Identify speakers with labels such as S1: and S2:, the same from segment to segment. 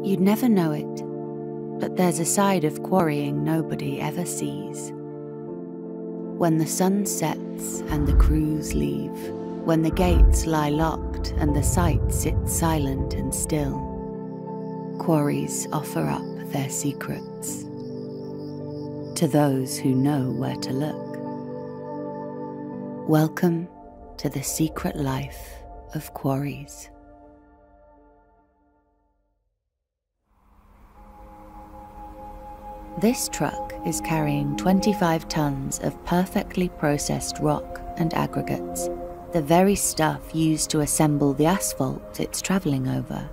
S1: You'd never know it, but there's a side of quarrying nobody ever sees. When the sun sets and the crews leave, when the gates lie locked and the site sits silent and still, quarries offer up their secrets to those who know where to look. Welcome to the secret life of quarries. This truck is carrying 25 tons of perfectly processed rock and aggregates, the very stuff used to assemble the asphalt it's travelling over.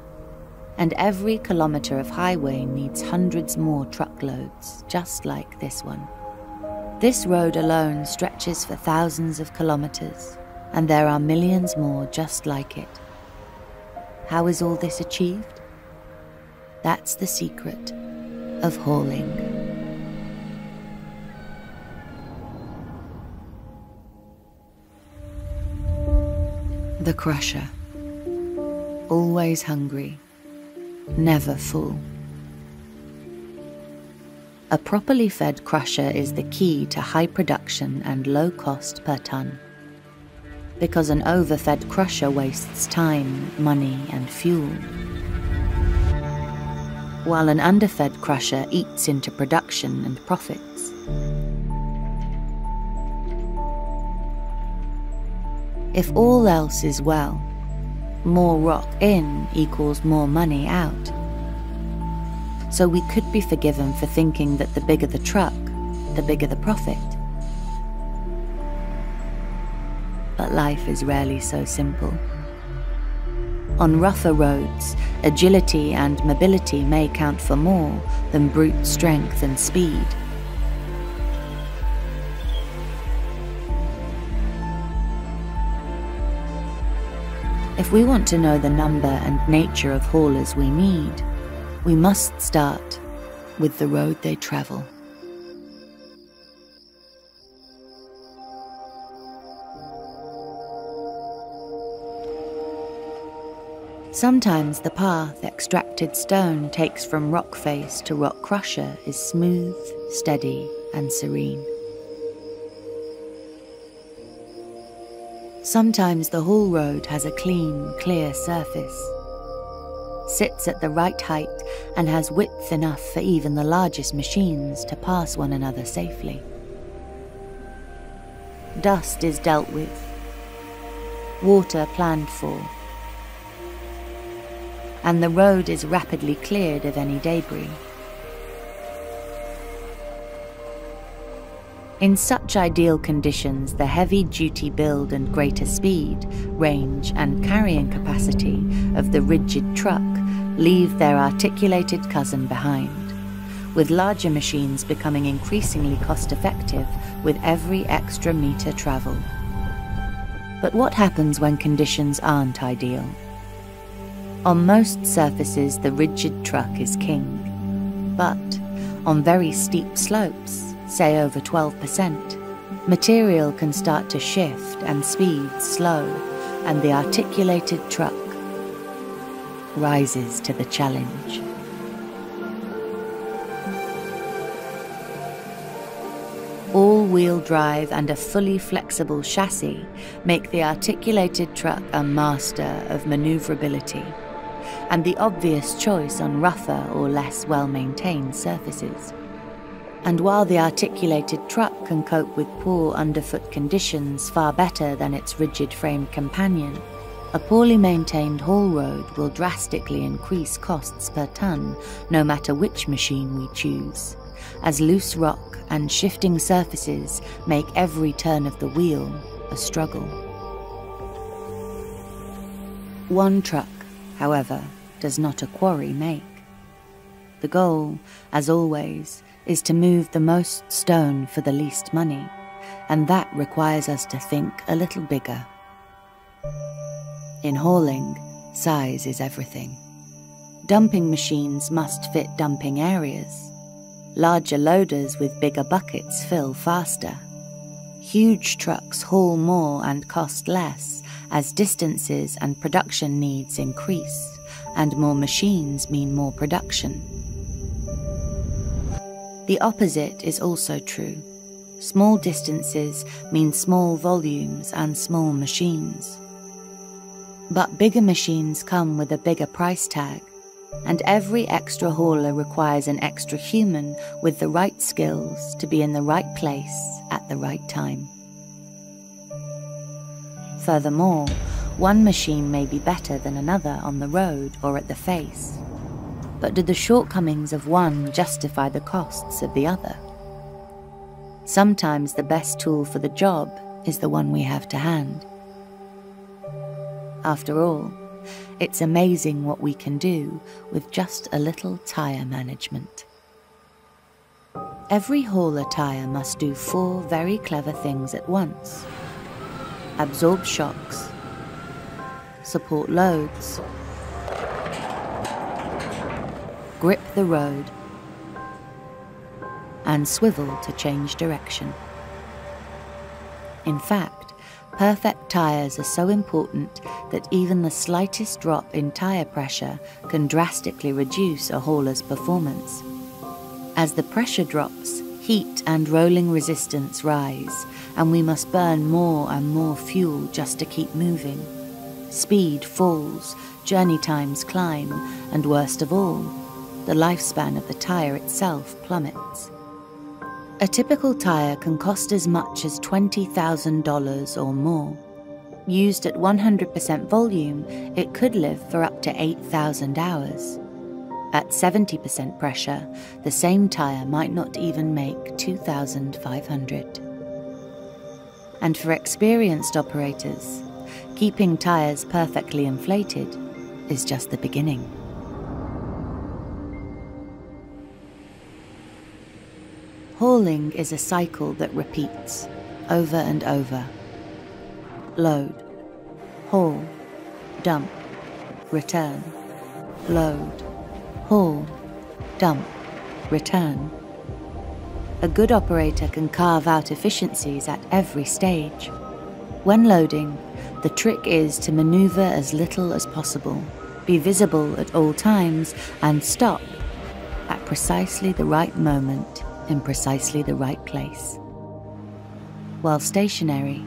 S1: And every kilometre of highway needs hundreds more truckloads, just like this one. This road alone stretches for thousands of kilometres, and there are millions more just like it. How is all this achieved? That's the secret of hauling. The crusher. Always hungry, never full. A properly fed crusher is the key to high production and low cost per tonne. Because an overfed crusher wastes time, money and fuel, while an underfed crusher eats into production and profits. If all else is well, more rock in equals more money out. So we could be forgiven for thinking that the bigger the truck, the bigger the profit. But life is rarely so simple. On rougher roads, agility and mobility may count for more than brute strength and speed. If we want to know the number and nature of haulers we need, we must start with the road they travel. Sometimes the path extracted stone takes from rock face to rock crusher is smooth, steady, and serene. Sometimes the haul road has a clean, clear surface, sits at the right height and has width enough for even the largest machines to pass one another safely. Dust is dealt with, water planned for, and the road is rapidly cleared of any debris. In such ideal conditions, the heavy-duty build and greater speed, range and carrying capacity of the rigid truck leave their articulated cousin behind, with larger machines becoming increasingly cost-effective with every extra metre travelled. But what happens when conditions aren't ideal? On most surfaces, the rigid truck is king, but on very steep slopes, say over 12%, material can start to shift and speeds slow, and the articulated truck rises to the challenge. All-wheel drive and a fully flexible chassis make the articulated truck a master of maneuverability, and the obvious choice on rougher or less well-maintained surfaces. And while the articulated truck can cope with poor underfoot conditions far better than its rigid-framed companion, a poorly maintained haul road will drastically increase costs per tonne, no matter which machine we choose, as loose rock and shifting surfaces make every turn of the wheel a struggle. One truck, however, does not a quarry make. The goal, as always, is to move the most stone for the least money, and that requires us to think a little bigger. In hauling, size is everything. Dumping machines must fit dumping areas. Larger loaders with bigger buckets fill faster. Huge trucks haul more and cost less as distances and production needs increase, and more machines mean more production. The opposite is also true. Small distances mean small volumes and small machines. But bigger machines come with a bigger price tag, and every extra hauler requires an extra human with the right skills to be in the right place at the right time. Furthermore, one machine may be better than another on the road or at the face. But do the shortcomings of one justify the costs of the other? Sometimes the best tool for the job is the one we have to hand. After all, it's amazing what we can do with just a little tyre management. Every hauler tyre must do 4 very clever things at once: absorb shocks, support loads, grip the road, and swivel to change direction. In fact, perfect tyres are so important that even the slightest drop in tyre pressure can drastically reduce a hauler's performance. As the pressure drops, heat and rolling resistance rise, and we must burn more and more fuel just to keep moving. Speed falls, journey times climb, and worst of all, the lifespan of the tyre itself plummets. A typical tyre can cost as much as $20,000 or more. Used at 100% volume, it could live for up to 8,000 hours. At 70% pressure, the same tyre might not even make 2,500. And for experienced operators, keeping tyres perfectly inflated is just the beginning. Hauling is a cycle that repeats over and over. Load, haul, dump, return, load, haul, dump, return. A good operator can carve out efficiencies at every stage. When loading, the trick is to maneuver as little as possible, be visible at all times, and stop at precisely the right moment in precisely the right place. While stationary,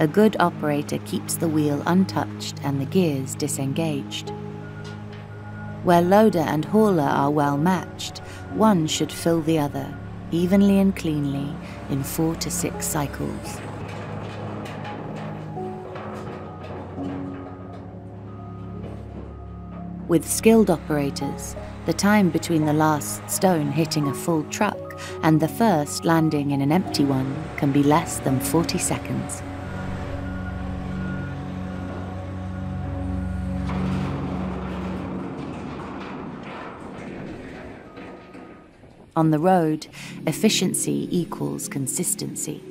S1: a good operator keeps the wheel untouched and the gears disengaged. Where loader and hauler are well matched, one should fill the other, evenly and cleanly, in 4 to 6 cycles. With skilled operators, the time between the last stone hitting a full truck and the first landing in an empty one can be less than 40 seconds. On the road, efficiency equals consistency.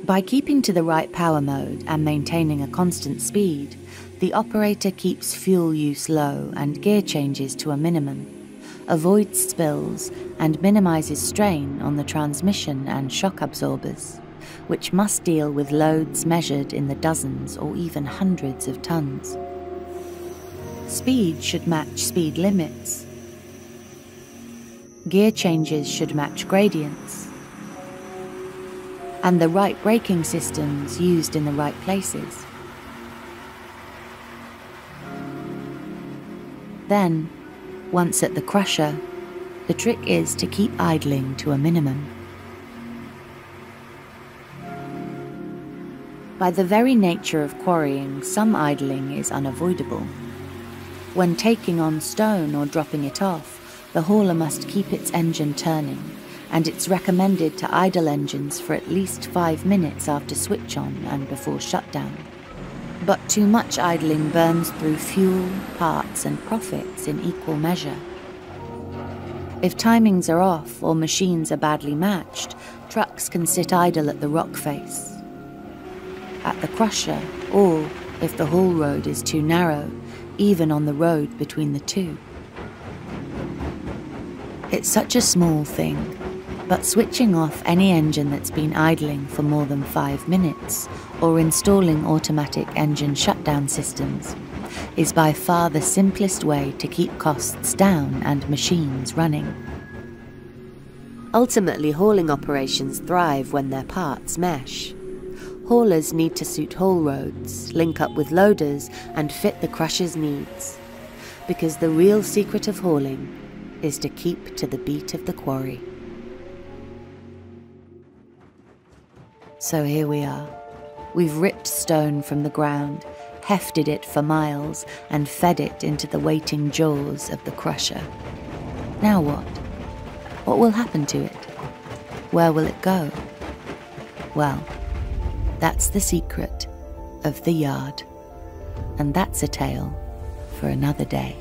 S1: By keeping to the right power mode and maintaining a constant speed, the operator keeps fuel use low and gear changes to a minimum, avoids spills, and minimizes strain on the transmission and shock absorbers, which must deal with loads measured in the dozens or even hundreds of tons. Speed should match speed limits. Gear changes should match gradients. And the right braking systems used in the right places. Then, once at the crusher, the trick is to keep idling to a minimum. By the very nature of quarrying, some idling is unavoidable. When taking on stone or dropping it off, the hauler must keep its engine turning, and it's recommended to idle engines for at least 5 minutes after switch on and before shutdown. But too much idling burns through fuel, parts, and profits in equal measure. If timings are off or machines are badly matched, trucks can sit idle at the rock face, at the crusher, or, if the haul road is too narrow, even on the road between the two. It's such a small thing, but switching off any engine that's been idling for more than 5 minutes, or installing automatic engine shutdown systems, is by far the simplest way to keep costs down and machines running. Ultimately, hauling operations thrive when their parts mesh. Haulers need to suit haul roads, link up with loaders, and fit the crusher's needs. Because the real secret of hauling is to keep to the beat of the quarry. So here we are. We've ripped stone from the ground, hefted it for miles, and fed it into the waiting jaws of the crusher. Now what? What will happen to it? Where will it go? Well, that's the secret of the yard. And that's a tale for another day.